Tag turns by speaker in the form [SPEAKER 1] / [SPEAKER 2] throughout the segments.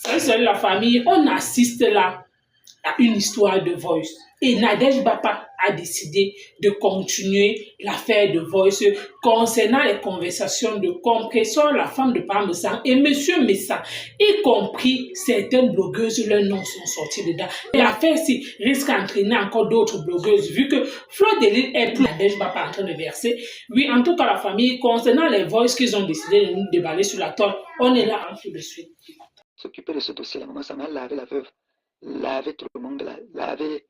[SPEAKER 1] C'est la famille, on assiste là à une histoire de Voice. Et Nadège Bapa a décidé de continuer l'affaire de Voice concernant les conversations de Compressor, la femme de Parmesan, et Monsieur Messa, y compris certaines blogueuses, leurs noms sont sortis dedans. Et l'affaire-ci risque d'entraîner encore d'autres blogueuses, vu que Flo Delisle est plus Nadège Bapa en train de verser. Oui, en tout cas, la famille, concernant les Voice qu'ils ont décidé de nous déballer sur la toile, on est là en tout de suite.
[SPEAKER 2] S'occuper de ce dossier, la maman Sama laver la veuve, laver tout le monde, laver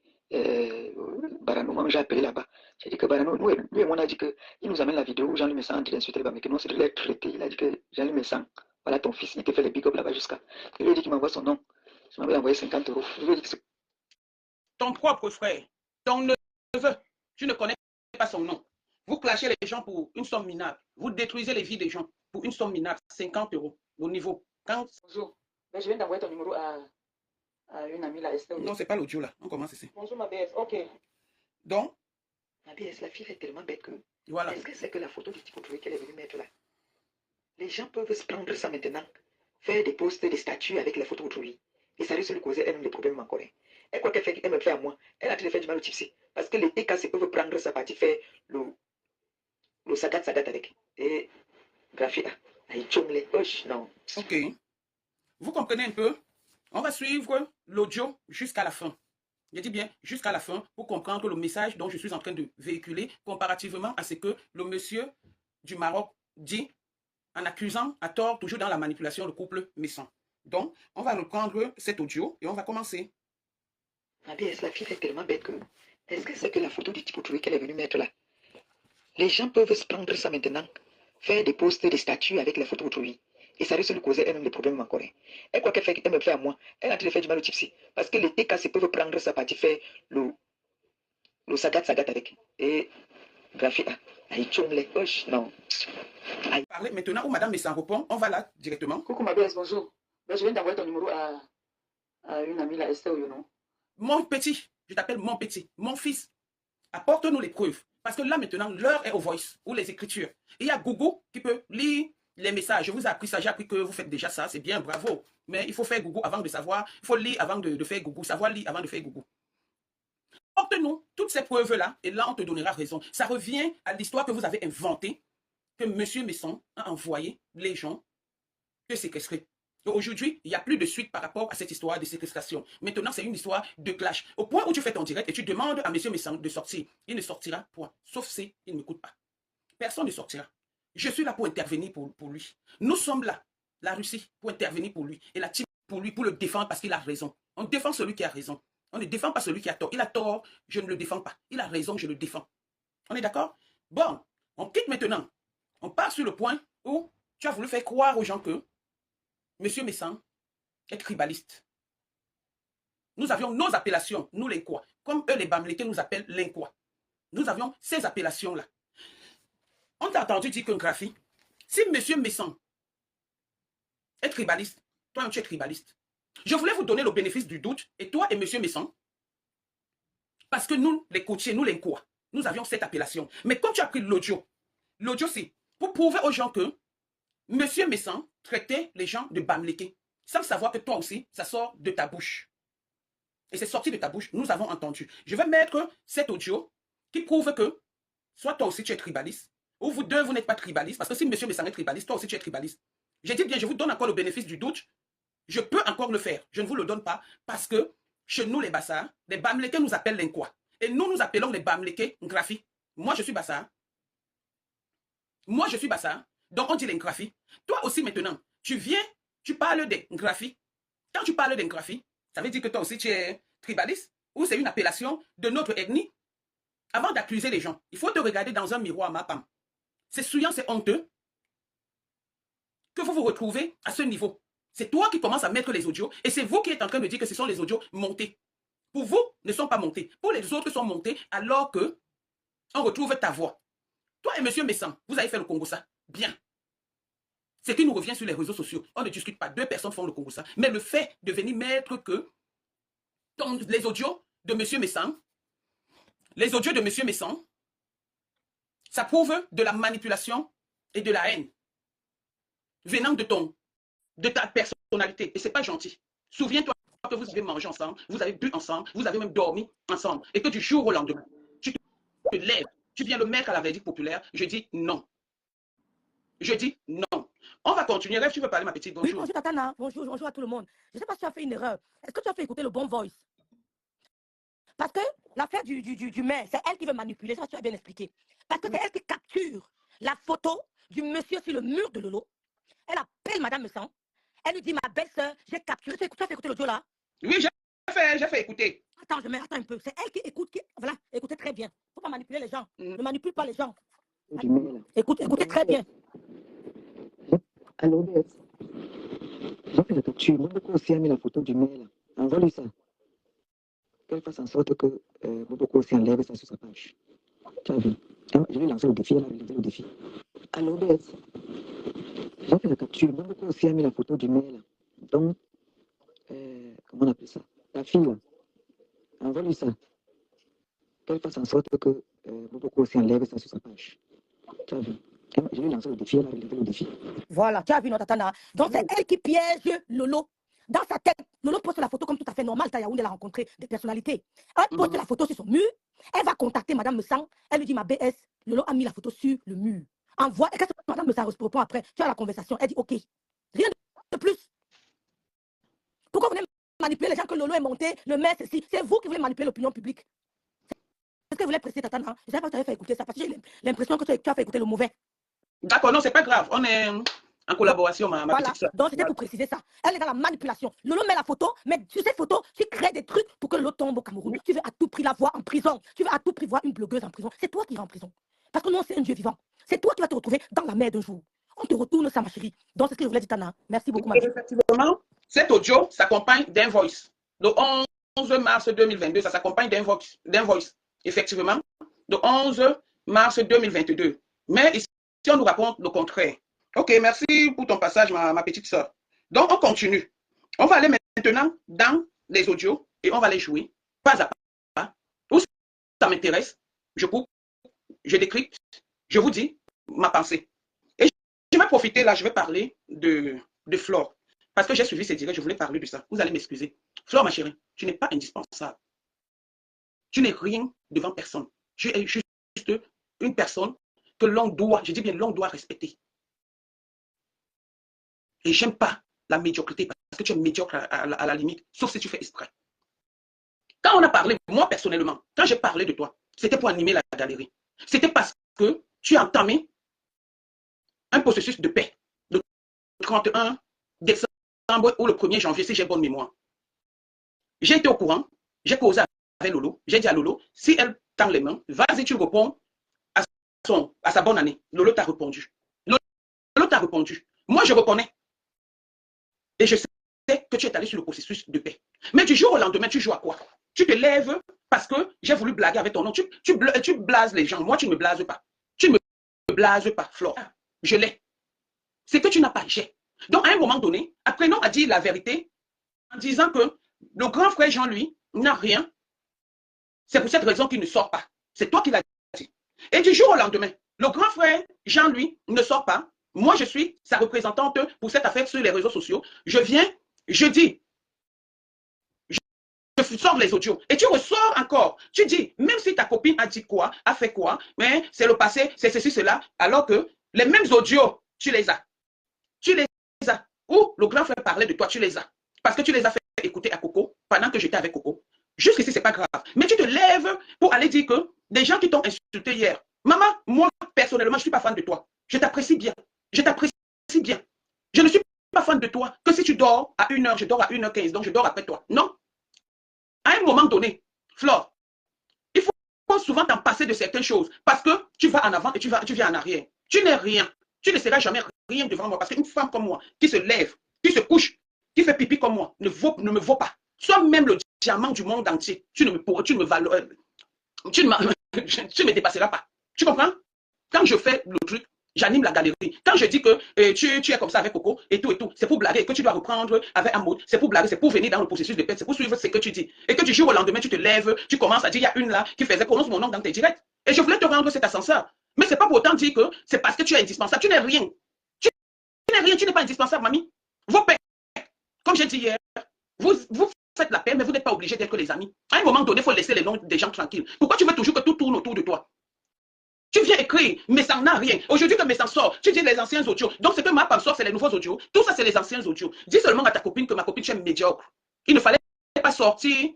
[SPEAKER 2] Barano. Moi, j'ai appelé là-bas. J'ai dit que Barano, lui et moi, on a dit qu'il nous amène la vidéo où Jean-Luc Messan dit d'insulter les mais que non, c'est de les traiter. Il a dit que Jean-Luc Messan, voilà ton fils, il te fait les big up là-bas jusqu'à. Il lui a dit qu'il m'envoie son nom. Je m'avais envoyé 50 euros. Je lui ai dit que c'est
[SPEAKER 3] ton propre frère, ton neveu, tu ne connais pas son nom. Vous clashez les gens pour une somme minable. Vous détruisez les vies des gens pour une somme minable, 50 euros au niveau. Quand...
[SPEAKER 2] Bonjour. Ben, je viens d'envoyer ton numéro à une amie là, Estelle.
[SPEAKER 3] Non, c'est pas l'audio là. On commence ici.
[SPEAKER 2] Bonjour ma BS, ok.
[SPEAKER 3] Donc,
[SPEAKER 2] ma BS, la fille est tellement bête que.
[SPEAKER 3] Voilà.
[SPEAKER 2] Est-ce que c'est que la photo du type qu'elle est venue mettre là? Les gens peuvent se prendre ça maintenant, faire des posts, des statuts avec la photo autrui. Et ça risque de lui causer elle-même des problèmes encore. Et quoi qu'elle fait, elle me fait à moi. Elle a train de faire du mal au tipsy. Parce que les TKC peuvent prendre sa partie, faire le sagat avec. Et graphie, aïe, tchomle, non.
[SPEAKER 3] Ok. Vous comprenez un peu? On va suivre l'audio jusqu'à la fin. Je dis bien jusqu'à la fin pour comprendre le message dont je suis en train de véhiculer comparativement à ce que le monsieur du Maroc dit en accusant à tort, toujours dans la manipulation, le couple Messan. Donc, on va reprendre cet audio et on va commencer.
[SPEAKER 2] Ma BS, la fille est tellement bête que. Est-ce que c'est que la photo du type qu'elle est venue mettre là? Les gens peuvent se prendre ça maintenant, faire des posts, des statuts avec la photo autrui. Et ça risque de lui causer elle-même des problèmes encore. Et quoi qu'elle fait, elle me fait à moi. Elle a en train de faire du mal au tipsy. Parce que les TKC peuvent prendre sa partie, faire le sagat avec. Et graphie, aïe, tchomle, non.
[SPEAKER 3] Parlez maintenant où Madame Messan répond, on va là directement.
[SPEAKER 2] Coucou ma BS, bonjour. Ben, je viens d'envoyer ton numéro à une amie là, Estelle, non?
[SPEAKER 3] Mon petit, je t'appelle mon petit, mon fils, apporte-nous les preuves. Parce que là maintenant, l'heure est au voice ou les écritures. Et il y a Google qui peut lire les messages. Je vous ai appris ça, j'ai appris que vous faites déjà ça, c'est bien, bravo. Mais il faut faire Google avant de savoir, il faut lire avant de faire Google, savoir lire avant de faire Google. Apporte-nous toutes ces preuves-là et là, on te donnera raison. Ça revient à l'histoire que vous avez inventée, que M. Messan a envoyé les gens te séquestrer. Aujourd'hui, il n'y a plus de suite par rapport à cette histoire de séquestration. Maintenant, c'est une histoire de clash. Au point où tu fais ton direct et tu demandes à M. Messan de sortir, il ne sortira point. Sauf si il ne m'écoute pas. Personne ne sortira. Je suis là pour intervenir pour lui. Nous sommes là, la Russie, pour intervenir pour lui. Et la team pour lui, pour le défendre parce qu'il a raison. On défend celui qui a raison. On ne défend pas celui qui a tort. Il a tort, je ne le défends pas. Il a raison, je le défends. On est d'accord? Bon, on quitte maintenant. On part sur le point où tu as voulu faire croire aux gens que M. Messan est tribaliste. Nous avions nos appellations, nous les quoi. Comme eux, les Bamlékés nous appellent l'inquois. Nous avions ces appellations-là. On t'a entendu dire qu'un graphie, si M. Messan est tribaliste, toi-même tu es tribaliste. Je voulais vous donner le bénéfice du doute, et toi et M. Messan, parce que nous, les coachés, nous les quoi, nous avions cette appellation. Mais quand tu as pris l'audio c'est pour prouver aux gens que M. Messan traitait les gens de Bamlékés, sans savoir que toi aussi, ça sort de ta bouche. Et c'est sorti de ta bouche, nous avons entendu. Je vais mettre cet audio qui prouve que soit toi aussi tu es tribaliste, ou vous deux, vous n'êtes pas tribaliste, parce que si M. Messan est tribaliste, toi aussi tu es tribaliste. J'ai dit bien, je vous donne encore le bénéfice du doute. Je peux encore le faire. Je ne vous le donne pas parce que chez nous, les Bassars, les Bamlékés nous appellent l'inquois. Et nous appelons les Bamlékés Ngrafi. Moi, je suis Bassar. Moi, je suis Bassar. Donc, on dit les Ngrafi. Toi aussi, maintenant, tu viens, tu parles des Ngrafi. Quand tu parles des Ngrafi, ça veut dire que toi aussi, tu es tribaliste ou c'est une appellation de notre ethnie. Avant d'accuser les gens, il faut te regarder dans un miroir, ma femme. C'est souillant, c'est honteux que vous vous retrouvez à ce niveau. C'est toi qui commences à mettre les audios et c'est vous qui êtes en train de dire que ce sont les audios montés. Pour vous, ne sont pas montés. Pour les autres, sont montés alors que on retrouve ta voix. Toi et M. Messan, vous avez fait le Congo ça. Bien. Ce qui nous revient sur les réseaux sociaux, on ne discute pas. Deux personnes font le Congo ça. Mais le fait de venir mettre que les audios de M. Messan, les audios de M. Messan, ça prouve de la manipulation et de la haine venant de ton de ta personnalité. Et ce n'est pas gentil. Souviens-toi que vous avez mangé ensemble, vous avez bu ensemble, vous avez même dormi ensemble. Et que du jour au lendemain, tu te lèves, tu viens le mettre à la verdict populaire. Je dis non. Je dis non. On va continuer. Rêve, tu veux parler, ma petite? Bonjour.
[SPEAKER 4] Oui, bonjour Tatana. Bonjour, bonjour à tout le monde. Je ne sais pas si tu as fait une erreur. Est-ce que tu as fait écouter le bon voice? Parce que l'affaire du maire, c'est elle qui veut manipuler. Ça, tu as bien expliqué. Parce que c'est elle qui capture la photo du monsieur sur le mur de Lolo. Elle appelle Madame Messan. Elle lui dit, ma belle-sœur, j'ai capturé. Tu as fait écouter l'audio là?
[SPEAKER 3] Oui, j'ai fait écouter.
[SPEAKER 4] Attends, attends un peu. C'est elle qui écoute. Voilà, écoutez très bien. Il ne faut pas manipuler les gens. Ne manipule pas les gens. Écoutez très bien.
[SPEAKER 2] Alors, j'ai fait la capture. Boboko aussi a mis la photo du mail. Envoie-lui ça. Qu'elle fasse en sorte que Boboko aussi enlève ça sur sa page. Tu as vu? Je vais lancer le défi. Elle a relevé le défi. Alors, j'ai fait la capture. Boboko aussi a mis la photo du mail. Donc, comment on appelle ça? La fille, là. Envoie-lui ça. Qu'elle fasse en sorte que Boboko aussi enlève ça sur sa page. Tu as vu? Je vais lancer le défi. Elle a relevé le défi.
[SPEAKER 4] Voilà, tu as vu notre Tatana. Donc, c'est elle qui piège Lolo. Dans sa tête, Lolo poste la photo comme tout à fait normal. Yaoundé, elle a rencontré des personnalités. Elle poste la photo sur son mur. Elle va contacter Madame Messang. Elle lui dit, ma BS, Lolo a mis la photo sur le mur. Envoie. Et quand Madame Messang répond après, tu as la conversation. Elle dit, OK. Rien de plus. Pourquoi vous voulez manipuler les gens que Lolo est monté, le maire, ceci? C'est vous qui voulez manipuler l'opinion publique. Est-ce que vous voulez presser Tatana? Je ne sais pas si tu avais fait écouter ça, parce que j'ai l'impression que tu as fait écouter le mauvais.
[SPEAKER 3] D'accord, non, c'est pas grave. On est en collaboration, ma
[SPEAKER 4] voilà.
[SPEAKER 3] petite soeur.
[SPEAKER 4] Donc, c'était pour préciser ça. Elle est dans la manipulation. Lolo met la photo, mais sur cette photo, tu crées des trucs pour que Lolo tombe au Cameroun. Tu veux à tout prix la voir en prison. Tu veux à tout prix voir une blogueuse en prison. C'est toi qui vas en prison. Parce que nous, c'est un Dieu vivant. C'est toi qui vas te retrouver dans la mer d'un jour. On te retourne ça, ma chérie. Donc, c'est ce que je voulais dire, Tana. Merci beaucoup, ma chérie.
[SPEAKER 3] Effectivement, cet audio s'accompagne d'un voice. Le 11 mars 2022, ça s'accompagne d'un voice. Effectivement, le 11 mars 2022. Mais ici, on nous raconte le contraire. Ok, merci pour ton passage, ma petite soeur. Donc, on continue. On va aller maintenant dans les audios et on va les jouer pas à pas. Où ça m'intéresse, je coupe, je décrypte, je vous dis ma pensée. Et je vais profiter là, je vais parler de Flore. Parce que j'ai suivi ces directs, je voulais parler de ça. Vous allez m'excuser. Flore, ma chérie, tu n'es pas indispensable. Tu n'es rien devant personne. Tu es juste une personne que l'on doit, je dis bien l'on doit respecter. Et j'aime pas la médiocrité parce que tu es médiocre à la limite, sauf si tu fais exprès. Quand on a parlé, moi personnellement, quand j'ai parlé de toi, c'était pour animer la galerie. C'était parce que tu as entamé un processus de paix le 31 décembre ou le 1er janvier, si j'ai bonne mémoire. J'ai été au courant, j'ai causé avec Lolo, j'ai dit à Lolo, si elle tend les mains, vas-y, tu réponds à sa bonne année. Lolo t'a répondu. Lolo t'a répondu. Moi, je reconnais. Et je sais que tu es allé sur le processus de paix. Mais du jour au lendemain, tu joues à quoi? Tu te lèves parce que j'ai voulu blaguer avec ton nom. Tu blases les gens. Moi, tu ne me blases pas. Tu ne me blases pas, Flore. Je l'ai. C'est que tu n'as pas, j'ai. Donc, à un moment donné, apprenons à dire la vérité en disant que le grand frère Jean-Louis n'a rien. C'est pour cette raison qu'il ne sort pas. C'est toi qui l'as dit. Et du jour au lendemain, le grand frère Jean-Louis ne sort pas. Moi, je suis sa représentante pour cette affaire sur les réseaux sociaux. Je viens, je dis, je sors les audios. Et tu ressors encore. Tu dis, même si ta copine a dit quoi, a fait quoi, mais c'est le passé, c'est ceci, cela, alors que les mêmes audios, tu les as. Tu les as. Ou le grand frère parlait de toi, tu les as. Parce que tu les as fait écouter à Coco pendant que j'étais avec Coco. Jusqu'ici, c'est pas grave. Mais tu te lèves pour aller dire que des gens qui t'ont insulté hier, maman, moi, personnellement, je ne suis pas fan de toi. Je t'apprécie bien. Je t'apprécie bien. Je ne suis pas fan de toi que si tu dors à 1h, je dors à 1h15, donc je dors après toi. Non. À un moment donné, Flore, il faut souvent t'en passer de certaines choses parce que tu vas en avant et tu viens en arrière. Tu n'es rien. Tu ne seras jamais rien devant moi parce qu'une femme comme moi qui se lève, qui se couche, qui fait pipi comme moi, ne me vaut pas. Sois même le diamant du monde entier. Tu ne me dépasseras pas. Tu comprends? Quand je fais le truc, j'anime la galerie. Quand je dis que tu es comme ça avec Coco et tout, c'est pour blaguer, que tu dois reprendre avec Amoud, c'est pour blaguer, c'est pour venir dans le processus de paix, c'est pour suivre ce que tu dis. Et que du jour au lendemain, tu te lèves, tu commences à dire, il y a une là qui faisait prononce mon nom dans tes directs. Et je voulais te rendre cet ascenseur. Mais c'est pas pour autant dire que c'est parce que tu es indispensable. Tu n'es rien. Tu n'es rien, tu n'es pas indispensable, mamie. Vos pères Comme j'ai dit hier, vous faites la paix, mais vous n'êtes pas obligé d'être les amis. À un moment donné, il faut laisser les noms des gens tranquilles. Pourquoi tu veux toujours que tout tourne autour de toi? Tu viens écrire, mais ça n'a rien. Aujourd'hui que ça sort, tu dis les anciens audios. Donc, ce que ma femme sort, c'est les nouveaux audios. Tout ça, c'est les anciens audios. Dis seulement à ta copine que ma copine, tu es médiocre. Il ne fallait pas sortir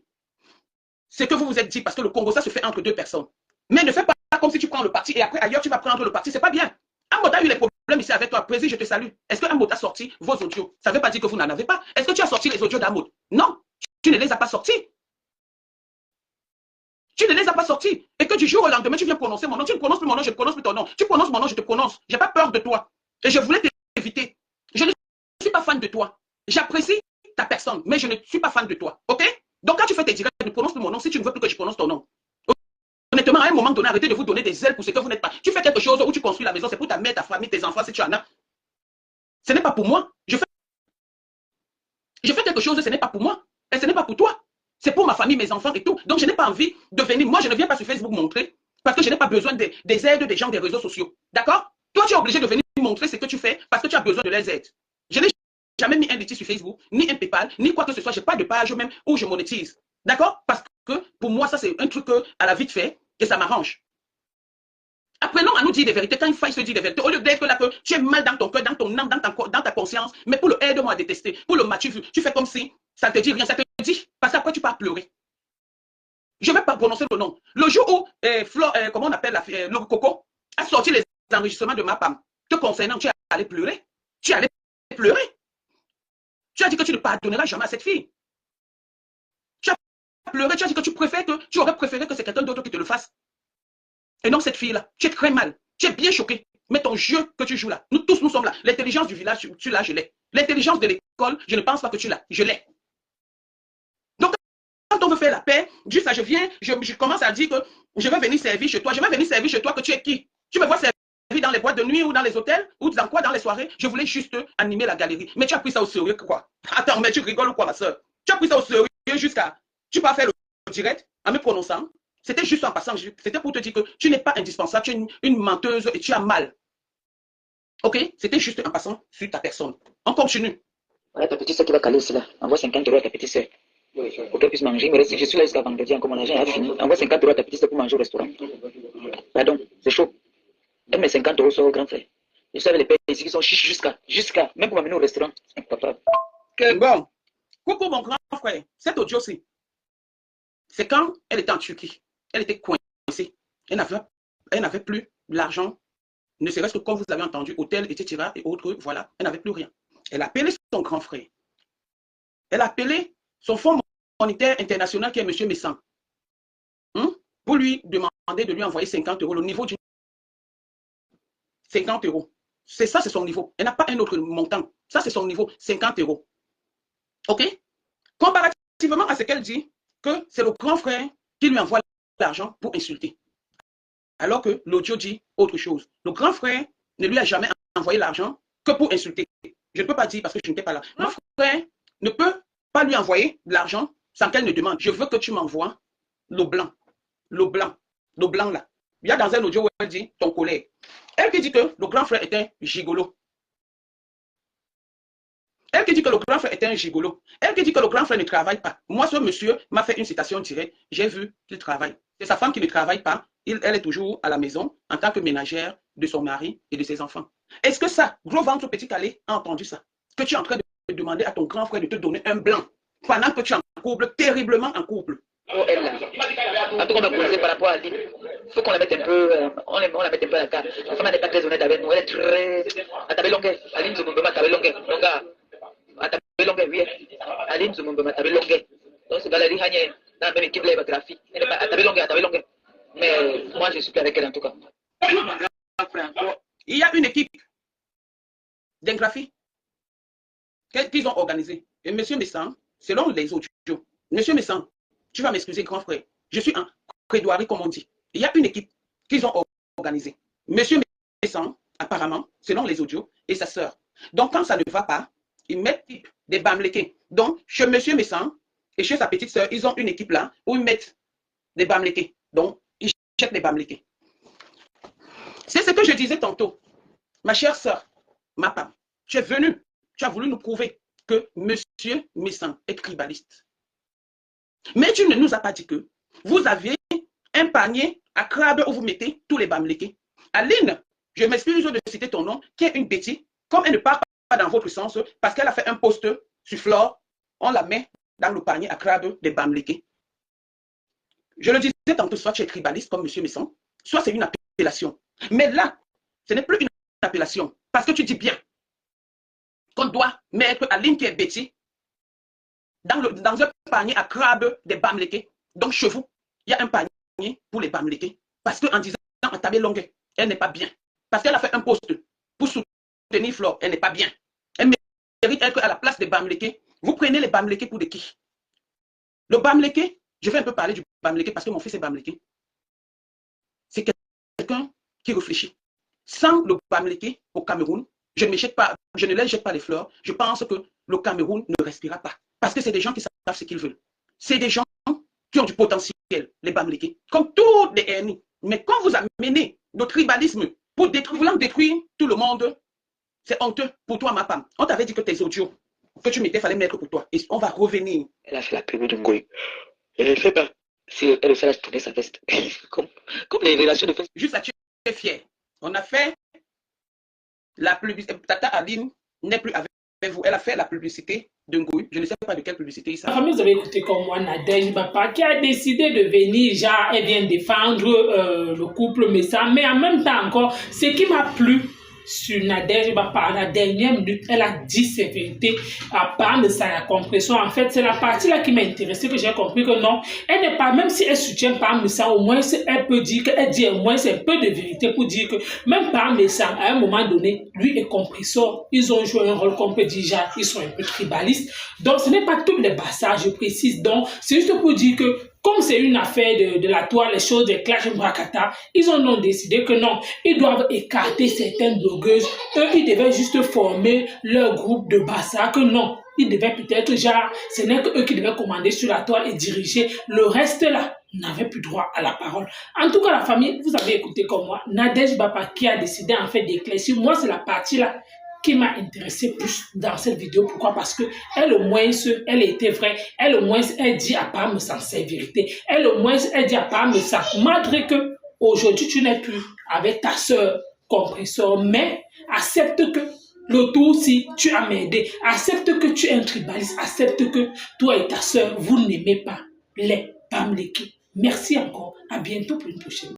[SPEAKER 3] ce que vous vous êtes dit, parce que le Congo, ça se fait entre deux personnes. Mais ne fais pas comme si tu prends le parti et après, ailleurs, tu vas prendre le parti. C'est pas bien. Amota a eu les problèmes ici avec toi. Président, je te salue. Est-ce que Amota a sorti vos audios? Ça ne veut pas dire que vous n'en avez pas. Est-ce que tu as sorti les audios d'Amot? Non, tu ne les as pas sortis. Tu ne les as pas sortis. Et que du jour au lendemain, tu viens prononcer mon nom. Tu ne prononces plus mon nom, je ne prononce plus ton nom. Tu prononces mon nom, je te prononce. Je n'ai pas peur de toi. Et je voulais t'éviter. Je ne suis pas fan de toi. J'apprécie ta personne, mais je ne suis pas fan de toi. OK? Donc, quand tu fais tes directs, ne prononce plus mon nom si tu ne veux plus que je prononce ton nom. Honnêtement, à un moment donné, arrêtez de vous donner des ailes pour ce que vous n'êtes pas. Tu fais quelque chose où tu construis la maison, c'est pour ta mère, ta famille, tes enfants, si tu en as. Ce n'est pas pour moi. Je fais quelque chose, ce n'est pas pour moi. Et ce n'est pas pour toi. C'est pour ma famille, mes enfants et tout. Donc, je n'ai pas envie de venir. Moi, je ne viens pas sur Facebook montrer parce que je n'ai pas besoin des aides des gens des réseaux sociaux. D'accord? Toi, tu es obligé de venir montrer ce que tu fais parce que tu as besoin de les aides. Je n'ai jamais mis un litige sur Facebook, ni un PayPal, ni quoi que ce soit. Je n'ai pas de page même où je monétise. D'accord? Parce que pour moi, ça, c'est un truc à la vite fait et ça m'arrange. Apprenons à nous dire des vérités quand il faut se dire des vérités. Au lieu d'être là que tu es mal dans ton cœur, dans ton âme, dans ta conscience, mais pour le aide-moi à détester, pour le match, tu fais comme si ça ne te dit rien, ça te dit, parce qu'après tu pars pleurer. Je ne vais pas prononcer le nom. Le jour où comment on appelle le Coco a sorti les enregistrements de ma femme, te concernant, tu es allé pleurer. Tu es allé pleurer. Tu as dit que tu ne pardonneras jamais à cette fille. Tu as pleuré, tu as dit que tu aurais préféré que c'est quelqu'un d'autre qui te le fasse. Et non, cette fille-là, tu es très mal. Tu es bien choqué. Mais ton jeu que tu joues là, nous tous, nous sommes là. L'intelligence du village, tu l'as, je l'ai. L'intelligence de l'école, je ne pense pas que tu l'as. Je l'ai. Donc, quand on veut faire la paix, juste là, je commence à dire que je vais venir servir chez toi. Je vais venir servir chez toi, que tu es qui? Tu me vois servir dans les boîtes de nuit ou dans les hôtels ou dans quoi, dans les soirées? Je voulais juste animer la galerie. Mais tu as pris ça au sérieux, quoi? Attends, mais tu rigoles ou quoi, ma soeur? Tu as pris ça au sérieux jusqu'à... Tu peux faire le direct en me prononçant. C'était juste en passant, c'était pour te dire que tu n'es pas indispensable, tu es une menteuse et tu as mal. Ok? C'était juste en passant sur ta personne. On continue.
[SPEAKER 2] Voilà ta petite soeur qui va caler ici là. Envoie 50 € à ta petite soeur. Pour qu'elle puisse manger. Je suis là jusqu'à vendredi, encore mon argent est fini. Envoie 50 € à ta petite soeur pour manger au restaurant. Pardon, c'est chaud. Donne mes 50 € sur au grand frère. Je savais les pères ici qui sont chiches jusqu'à, même pour m'amener au restaurant. Papa.
[SPEAKER 3] Bon. Coucou mon grand frère. Cet audio-ci, c'est quand elle était en Turquie. Elle était coincée. Elle n'avait plus l'argent, ne serait-ce que comme vous avez entendu, hôtel, etc. et autres, voilà, elle n'avait plus rien. Elle a appelé son grand frère. Elle a appelé son fonds monétaire international qui est M. Messan pour lui demander de lui envoyer 50 €, le niveau du 50 €. C'est ça, c'est son niveau. Elle n'a pas un autre montant. Ça, c'est son niveau, 50 €. OK? Comparativement à ce qu'elle dit, que c'est le grand frère qui lui envoie l'argent pour insulter. Alors que l'audio dit autre chose. Le grand frère ne lui a jamais envoyé l'argent que pour insulter. Je ne peux pas dire parce que je n'étais pas là. Mon frère ne peut pas lui envoyer de l'argent sans qu'elle ne demande. Je veux que tu m'envoies le blanc. Le blanc. Le blanc là. Il y a dans un audio où elle dit ton collègue. Elle qui dit que le grand frère est un gigolo. Elle qui dit que le grand frère est un gigolo. Elle qui dit que le grand frère ne travaille pas. Moi, ce monsieur m'a fait une citation directe. J'ai vu qu'il travaille. C'est sa femme qui ne travaille pas. Elle est toujours à la maison en tant que ménagère de son mari et de ses enfants. Est-ce que ça, gros ventre petit calé, a entendu ça? Que tu es en train de demander à ton grand frère de te donner un blanc pendant que tu es en couple, terriblement en couple.
[SPEAKER 2] Oh, elle là. En tout cas, on va poser par rapport à Aline. Il faut qu'on la mette un peu, on la mette un peu à la carte. La femme n'est pas très honnête avec nous. Elle est très... Atabé longue. Aline Zumumbema, Atabé longue. Atabé longue, oui. Aline Zumumbema, Atabé longue. Donc, ce gars-là, il y a dans la même équipe, là, il va graphique. Elle n'est pas Atabé longue. Mais moi, je suis plus avec elle en tout cas.
[SPEAKER 3] Il y a une équipe d'ingraphie qu'ils ont organisée. Et M. Messan, selon les audios, M. Messan, tu vas m'excuser, grand frère, je suis en plaidoirie, comme on dit. Il y a une équipe qu'ils ont organisée. M. Messan, apparemment, selon les audios, et sa sœur. Donc, quand ça ne va pas, ils mettent des bamlékés. Donc, chez M. Messan et chez sa petite sœur, ils ont une équipe là où ils mettent des bamlékés. Donc, ils jettent les bamlékés. C'est ce que je disais tantôt. Ma chère sœur, ma femme, tu es venue, tu as voulu nous prouver que M. Messan est tribaliste. Mais tu ne nous as pas dit que vous aviez un panier à crabe où vous mettez tous les bamlékés. Aline, je m'excuse de citer ton nom, qui est une bêtise, comme elle ne part pas dans votre sens, parce qu'elle a fait un post sur Flore, on la met dans le panier à crabe des bamlékés. Je le disais tantôt, soit tu es tribaliste comme M. Messan, soit c'est une appellation. Mais là, ce n'est plus une appellation, parce que tu dis bien qu'on doit mettre Aline qui est bêtise dans un panier à crabe des bamlékés. Donc chez vous, il y a un panier pour les bamlékés. Parce qu'en disant en table longue, elle n'est pas bien. Parce qu'elle a fait un post pour soutenir Flore, elle n'est pas bien. Elle mérite être à la place des bamlékés. Vous prenez les bamlékés pour de qui? Le bamléké, je vais un peu parler du bamléké parce que mon fils est bamléké. C'est quelqu'un qui réfléchit. Sans le bamléké au Cameroun, je ne les jette pas les fleurs. Je pense que le Cameroun ne respirera pas. Parce que c'est des gens qui savent ce qu'ils veulent. C'est des gens qui ont du potentiel, les bamlékés, comme tous les ennemis. Mais quand vous amenez le tribalisme pour vouloir détruire tout le monde, c'est honteux pour toi, ma femme. On t'avait dit que tes audios que tu mettais, fallait mettre pour toi. Et on va revenir.
[SPEAKER 2] Elle a fait la pub de Ngoï. Elle ne fait pas. Si elle fait la tourner sa veste. comme les relations de veste.
[SPEAKER 3] Juste là, tu es fier. On a fait la publicité. Tata Aline n'est plus avec vous. Elle a fait la publicité de Ngoï. Je ne sais pas de quelle publicité il s'agit.
[SPEAKER 1] Vous avez écouté comme moi Nadège Bapa qui a décidé de venir, genre, elle vient défendre le couple Messan, mais en même temps encore, ce qui m'a plu sur Nadège Bapa, à la dernière minute, elle a dit ses vérités à part de sa compression. En fait, c'est la partie là qui m'a intéressé, que j'ai compris que non, elle n'est pas, même si elle soutient pas Messan, au moins elle peut dire qu'elle dit au moins c'est un peu de vérité pour dire que même par Messan, à un moment donné, lui et Compressor, ils ont joué un rôle qu'on peut dire, genre, ils sont un peu tribalistes. Donc, ce n'est pas tous les bassages, je précise. Donc, c'est juste pour dire que comme c'est une affaire de la toile, les choses de Clash Mbrakata, ils ont donc décidé que non, ils doivent écarter certaines blogueuses. Eux, ils devaient juste former leur groupe de Bassa, que non, ils devaient peut-être, genre, ce n'est que eux qui devaient commander sur la toile et diriger. Le reste là n'avait plus droit à la parole. En tout cas, la famille, vous avez écouté comme moi, Nadège Bapa qui a décidé en fait d'éclaircir. Moi, c'est la partie là qui m'a intéressé plus dans cette vidéo. Pourquoi? Parce que elle, au moins, elle était vraie. Elle, au moins, elle dit à part me sans ses vérités. Elle, au moins, elle dit à part me sans. Malgré que aujourd'hui, tu n'es plus avec ta soeur Compressor, mais accepte que le tour, si tu as m'aidé, accepte que tu es un tribaliste, accepte que toi et ta soeur, vous n'aimez pas les Bamlékés. Merci encore. À bientôt pour une prochaine.